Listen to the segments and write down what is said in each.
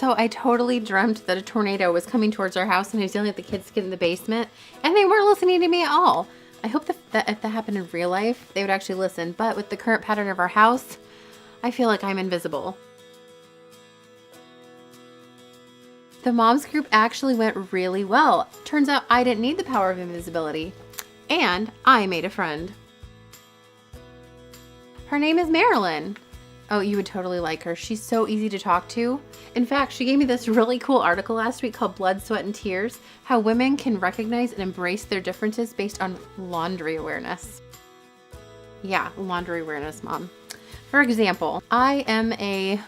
So I totally dreamt that a tornado was coming towards our house and I was yelling at the kids to get in the basement, and they weren't listening to me at all. I hope that if that happened in real life, they would actually listen. But with the current pattern of our house, I feel like I'm invisible. The moms group actually went really well. Turns out I didn't need the power of invisibility. And I made a friend. Her name is Marilyn. Oh, you would totally like her. She's so easy to talk to. In fact, she gave me this really cool article last week called Blood, Sweat, and Tears, How Women Can Recognize and Embrace Their Differences Based on Laundry Awareness. Yeah, laundry awareness, Mom. For example, I am a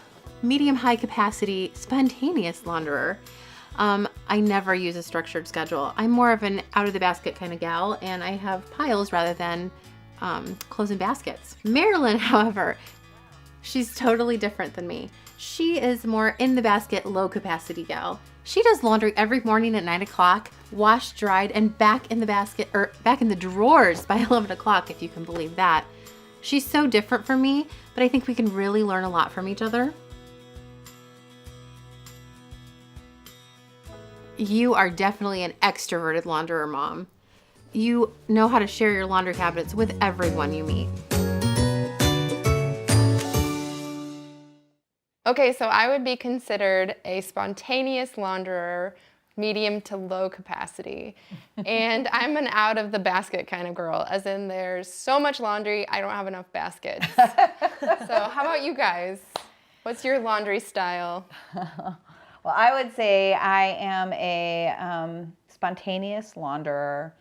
medium-high capacity spontaneous launderer. I never use a structured schedule. I'm more of an out-of-the-basket kind of gal, and I have piles rather than clothes in baskets. Marilyn, however, she's totally different than me. She is more in the basket, low capacity gal. She does laundry every morning at 9 o'clock, washed, dried, and back in the basket, or back in the drawers by 11 o'clock, if you can believe that. She's so different from me, but I think we can really learn a lot from each other. You are definitely an extroverted launderer, Mom. You know how to share your laundry cabinets with everyone you meet. Okay, so I would be considered a spontaneous launderer, medium to low capacity. And I'm an out of the basket kind of girl, as in there's so much laundry, I don't have enough baskets. So how about you guys? What's your laundry style? Well, I would say I am a spontaneous launderer,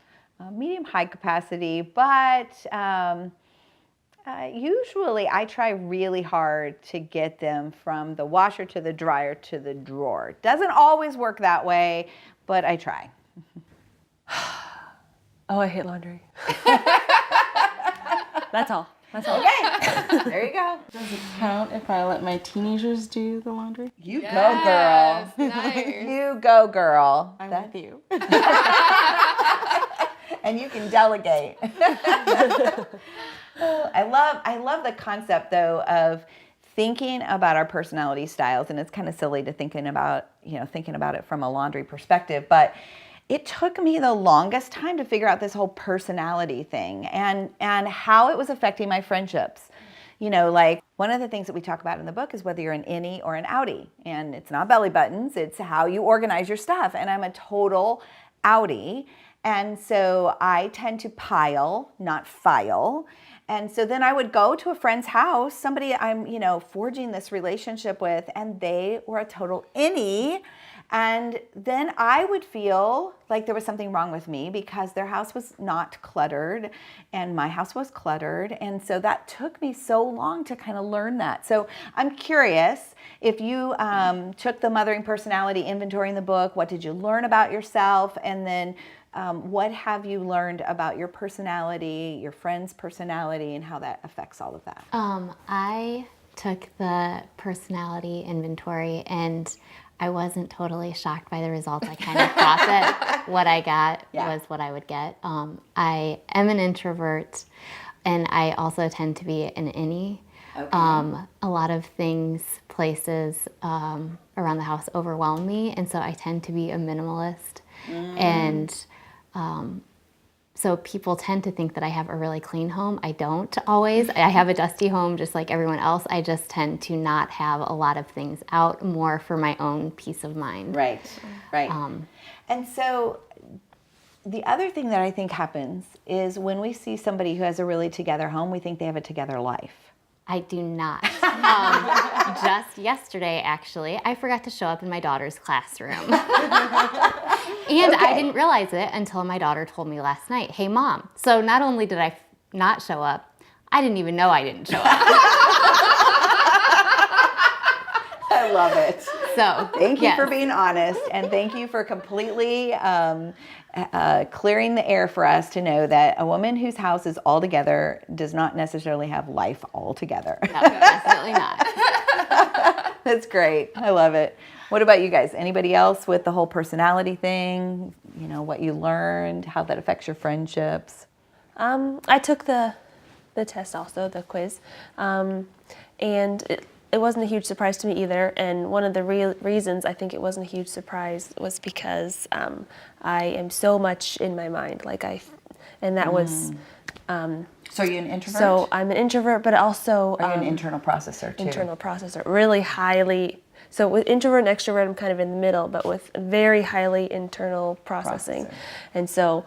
medium high capacity, but usually I try really hard to get them from the washer to the dryer to the drawer. Doesn't always work that way, but I try. Oh, I hate laundry. That's all. That's all. Okay, there you go. Does it count if I let my teenagers do the laundry? You go, girl. Nice. You go, girl. I'm with you. And you can delegate. I love the concept though of thinking about our personality styles, and it's kind of silly to thinking about it from a laundry perspective, but it took me the longest time to figure out this whole personality thing and how it was affecting my friendships. You know, like one of the things that we talk about in the book is whether you're an innie or an outie, and it's not belly buttons, it's how you organize your stuff. And I'm a total outie. And so I tend to pile, not file. And so then I would go to a friend's house, somebody I'm, forging this relationship with, and they were a total innie. And then I would feel like there was something wrong with me because their house was not cluttered and my house was cluttered. And so that took me so long to kind of learn that. So I'm curious if you took the Mothering Personality Inventory in the book, what did you learn about yourself? And then what have you learned about your personality, your friend's personality, and how that affects all of that? I took the personality inventory and I wasn't totally shocked by the results. I kind of thought that what I got was what I would get. I am an introvert, and I also tend to be an innie. Okay. A lot of things, places around the house overwhelm me, and so I tend to be a minimalist. And so people tend to think that I have a really clean home. I don't always. I have a dusty home just like everyone else. I just tend to not have a lot of things out, more for my own peace of mind. Right. And so the other thing that I think happens is when we see somebody who has a really together home, we think they have a together life. I do not. Just yesterday, actually, I forgot to show up in my daughter's classroom. And I didn't realize it until my daughter told me last night, "Hey, Mom." So not only did I not show up, I didn't even know I didn't show up. I love it. So thank you for being honest, and thank you for completely clearing the air for us to know that a woman whose house is all together does not necessarily have life all together. No, definitely not. That's great. I love it. What about you guys? Anybody else with the whole personality thing? You know, what you learned, how that affects your friendships? I took the test also, the quiz, and it wasn't a huge surprise to me either. And one of the reasons I think it wasn't a huge surprise was because I am so much in my mind. And that was. So you're an introvert? So I'm an introvert, but also. Are you an internal processor too? Internal processor, really highly. So with introvert and extrovert, I'm kind of in the middle, but with very highly internal processing. And so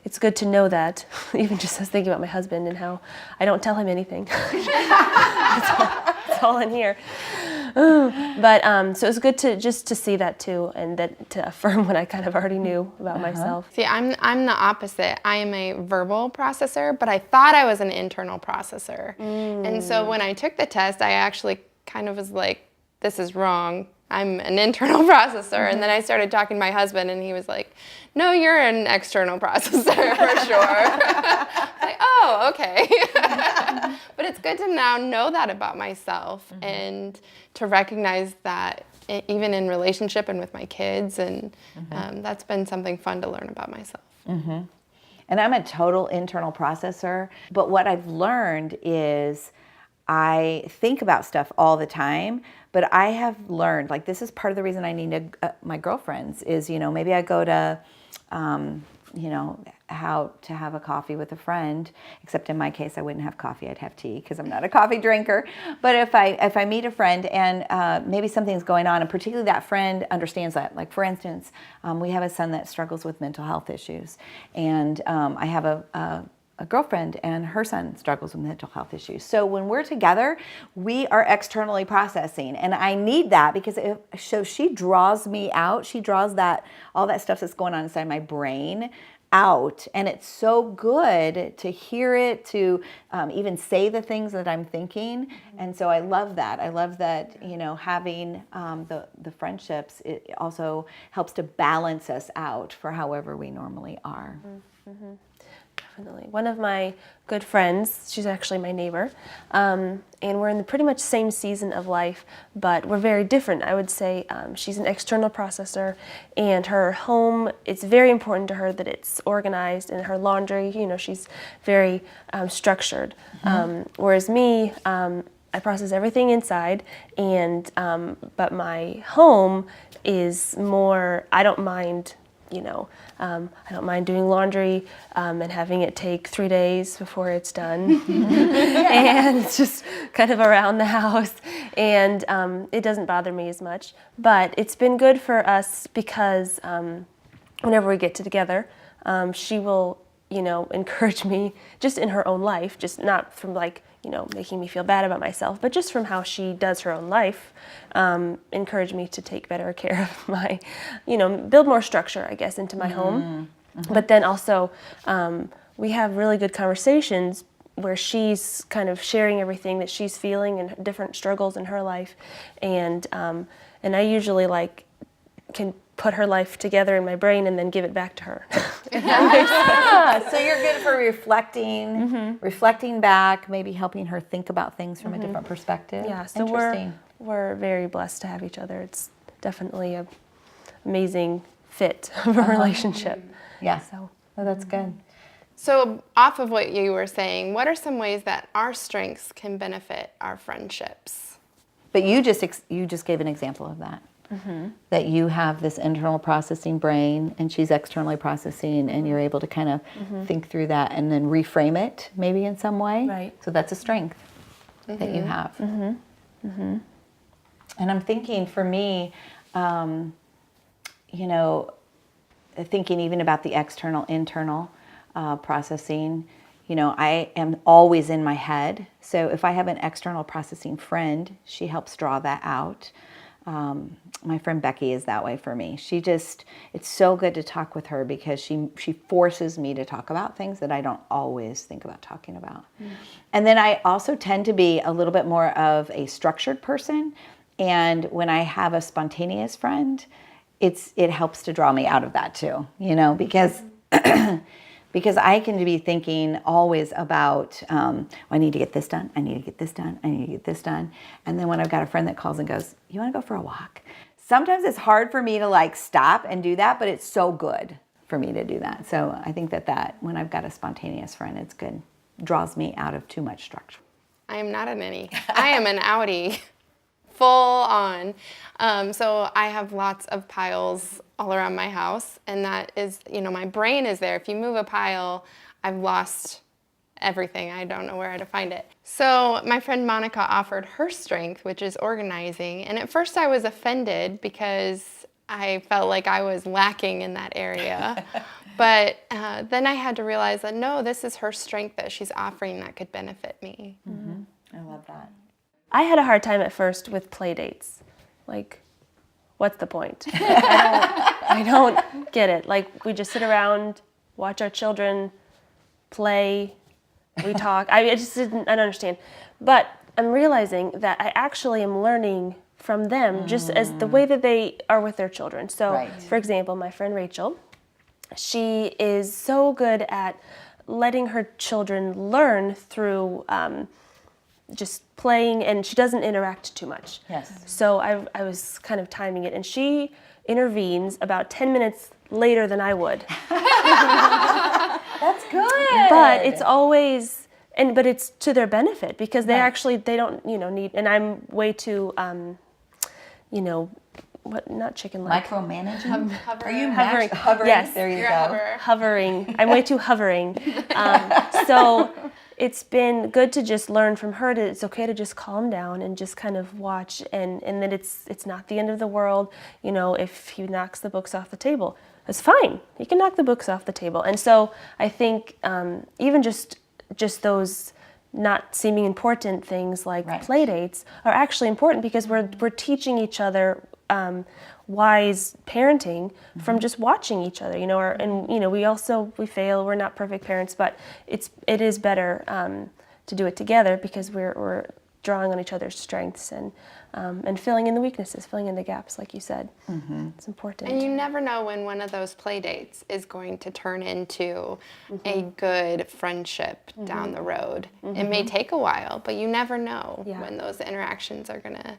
it's good to know that, even just as thinking about my husband and how I don't tell him anything. It's all in here. But so it's good to see that too, and that to affirm what I kind of already knew about myself. See, I'm the opposite. I am a verbal processor, but I thought I was an internal processor. And so when I took the test, I actually kind of was like, this is wrong. I'm an internal processor. And then I started talking to my husband, and he was like, no, you're an external processor for sure. Like, oh, okay. But it's good to now know that about myself and to recognize that even in relationship and with my kids. And that's been something fun to learn about myself. And I'm a total internal processor. But what I've learned is I think about stuff all the time, but I have learned, like, this is part of the reason I need my girlfriends is, maybe I go to, how to have a coffee with a friend, except in my case, I wouldn't have coffee, I'd have tea because I'm not a coffee drinker. But if I meet a friend and maybe something's going on, and particularly that friend understands that, like for instance, we have a son that struggles with mental health issues, and I have a girlfriend and her son struggles with mental health issues. So when we're together, we are externally processing, and I need that because so she draws me out. She draws all that stuff that's going on inside my brain out, and it's so good to hear it, to even say the things that I'm thinking. And so I love that. I love that, having the friendships, it also helps to balance us out for however we normally are. Definitely. One of my good friends, she's actually my neighbor, and we're in the pretty much same season of life, but we're very different. I would say she's an external processor, and her home, it's very important to her that it's organized, and her laundry, she's very structured. Whereas me, I process everything inside, and but my home is more, I don't mind I don't mind doing laundry and having it take 3 days before it's done. And it's just kind of around the house. And it doesn't bother me as much. But it's been good for us because whenever we get together, she will, encourage me just in her own life, just not from making me feel bad about myself, but just from how she does her own life, encourage me to take better care of my, build more structure, I guess, into my home. But then also, we have really good conversations where she's kind of sharing everything that she's feeling and different struggles in her life. And I usually can put her life together in my brain and then give it back to her. So you're good for reflecting back, maybe helping her think about things from a different perspective. Yeah, so we're very blessed to have each other. It's definitely an amazing fit of a relationship. Yeah, so that's good. So off of what you were saying, what are some ways that our strengths can benefit our friendships? But you just gave an example of that. That you have this internal processing brain and she's externally processing, and you're able to kind of think through that and then reframe it maybe in some way. Right. So that's a strength that you have. And I'm thinking for me, thinking even about the external, internal processing, I am always in my head. So if I have an external processing friend, she helps draw that out. My friend Becky is that way for me. It's so good to talk with her because she forces me to talk about things that I don't always think about talking about. And then I also tend to be a little bit more of a structured person. And when I have a spontaneous friend, it helps to draw me out of that too, because because I can be thinking always about, I need to get this done, I need to get this done, I need to get this done. And then when I've got a friend that calls and goes, you want to go for a walk? Sometimes it's hard for me to stop and do that, but it's so good for me to do that. So I think that when I've got a spontaneous friend, it's good. Draws me out of too much structure. I am not an innie. I am an outie, full on. So I have lots of piles all around my house, and that is, my brain is there. If you move a pile, I've lost everything. I don't know where to find it. So my friend Monica offered her strength, which is organizing. And at first I was offended because I felt like I was lacking in that area. But then I had to realize that, no, this is her strength that she's offering that could benefit me. Mm-hmm. I love that. I had a hard time at first with play dates. Like, what's the point? I don't get it. Like, we just sit around, watch our children play, we talk. I don't understand. But I'm realizing that I actually am learning from them just as the way that they are with their children. So, Right. for example, my friend Rachel, she is so good at letting her children learn through just playing, and she doesn't interact too much. Yes. So I was kind of timing it, and she intervenes about 10 minutes later than I would. That's good. But it's always, but it's to their benefit because they don't, need, and I'm way too, not chicken like. Micromanaging? Are you Hovering. hovering? Yes. There you You're go. a hover. Hovering. I'm way too hovering. So it's been good to just learn from her that it's okay to just calm down and just kind of watch, and that it's not the end of the world. If he knocks the books off the table, it's fine. He can knock the books off the table. And so I think even just those not seeming important things like play dates are actually important because we're teaching each other wise parenting from just watching each other, we fail, we're not perfect parents, but it is better to do it together because we're drawing on each other's strengths and filling in the weaknesses, filling in the gaps, like you said. It's important. And you never know when one of those play dates is going to turn into a good friendship down the road. It may take a while, but you never know when those interactions are going to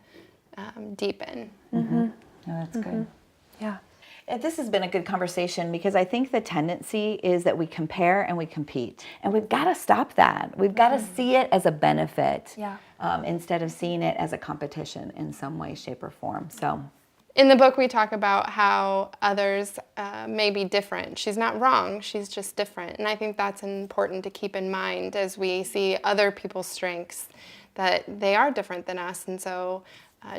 deepen. Oh, that's good. Yeah. This has been a good conversation because I think the tendency is that we compare and we compete. And we've got to stop that. We've got to see it as a benefit instead of seeing it as a competition in some way, shape, or form. So, in the book, we talk about how others may be different. She's not wrong, she's just different. And I think that's important to keep in mind as we see other people's strengths, that they are different than us. And so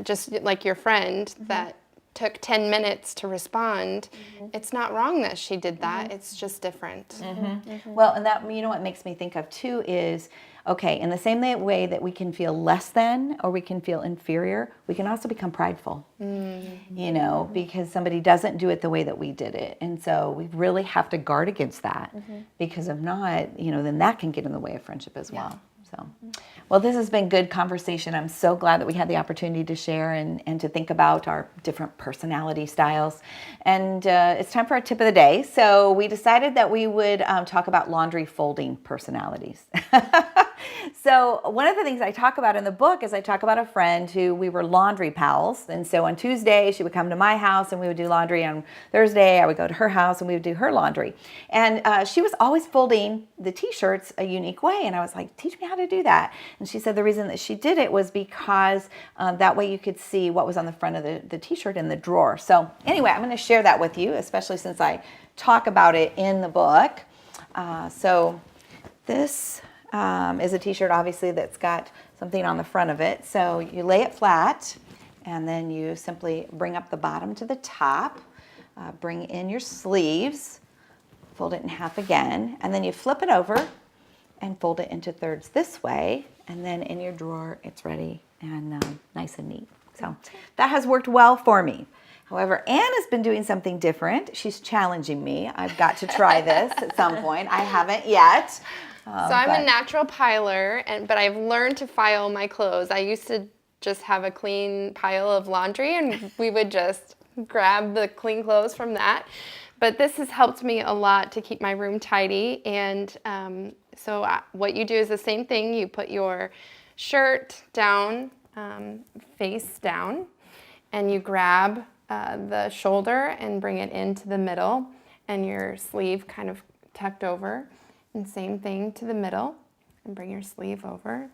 just like your friend that took 10 minutes to respond, it's not wrong that she did that. It's just different. well, and that, what makes me think of too is, okay, in the same way that we can feel less than or we can feel inferior, we can also become prideful, because somebody doesn't do it the way that we did it. And so we really have to guard against that because if not, then that can get in the way of friendship as well. So, well, this has been good conversation. I'm so glad that we had the opportunity to share and to think about our different personality styles. And it's time for our tip of the day. So we decided that we would talk about laundry folding personalities. So one of the things I talk about in the book is I talk about a friend who we were laundry pals. And so on Tuesday, she would come to my house and we would do laundry. On Thursday, I would go to her house and we would do her laundry. And she was always folding the t-shirts a unique way. And I was like, teach me how to do that. And she said the reason that she did it was because that way you could see what was on the front of the t-shirt in the drawer. So anyway, I'm going to share that with you, especially since I talk about it in the book. So this is a t-shirt, obviously, that's got something on the front of it. So you lay it flat, and then you simply bring up the bottom to the top, bring in your sleeves, fold it in half again, and then you flip it over and fold it into thirds this way, and then in your drawer, it's ready and nice and neat. So that has worked well for me. However, Anne has been doing something different. She's challenging me. I've got to try this at some point. I haven't yet. So I'm a natural piler, but I've learned to file my clothes. I used to just have a clean pile of laundry, and we would just grab the clean clothes from that. But this has helped me a lot to keep my room tidy. And so what you do is the same thing. You put your shirt down, face down, and you grab the shoulder and bring it into the middle, and your sleeve kind of tucked over. And same thing to the middle, and bring your sleeve over.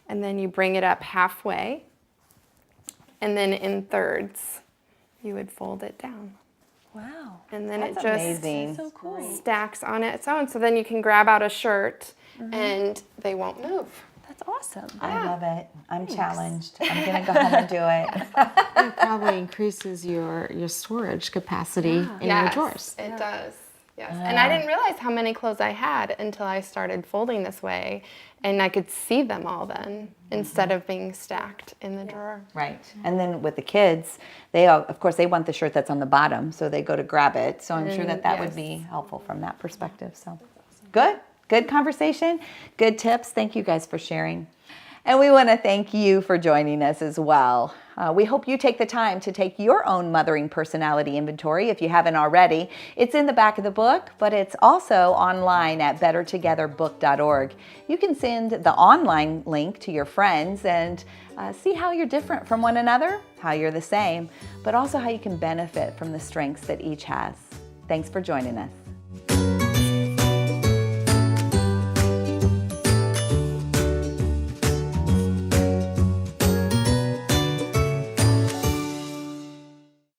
and then you bring it up halfway, and then in thirds, you would fold it down. Wow. And then That's it just amazing. So cool. stacks on its own. So then you can grab out a shirt and they won't move. That's awesome. I love it. I'm challenged. I'm gonna go home and do it. It probably increases your storage capacity in your drawers. It does. Yes. And I didn't realize how many clothes I had until I started folding this way, and I could see them all then instead of being stacked in the drawer. Right. And then with the kids, they all, of course, they want the shirt that's on the bottom, so they go to grab it. So I'm sure that would be helpful from that perspective. So good. Good conversation. Good tips. Thank you guys for sharing. And we want to thank you for joining us as well. We hope you take the time to take your own mothering personality inventory if you haven't already. It's in the back of the book, but it's also online at bettertogetherbook.org. You can send the online link to your friends and see how you're different from one another, how you're the same, but also how you can benefit from the strengths that each has. Thanks for joining us.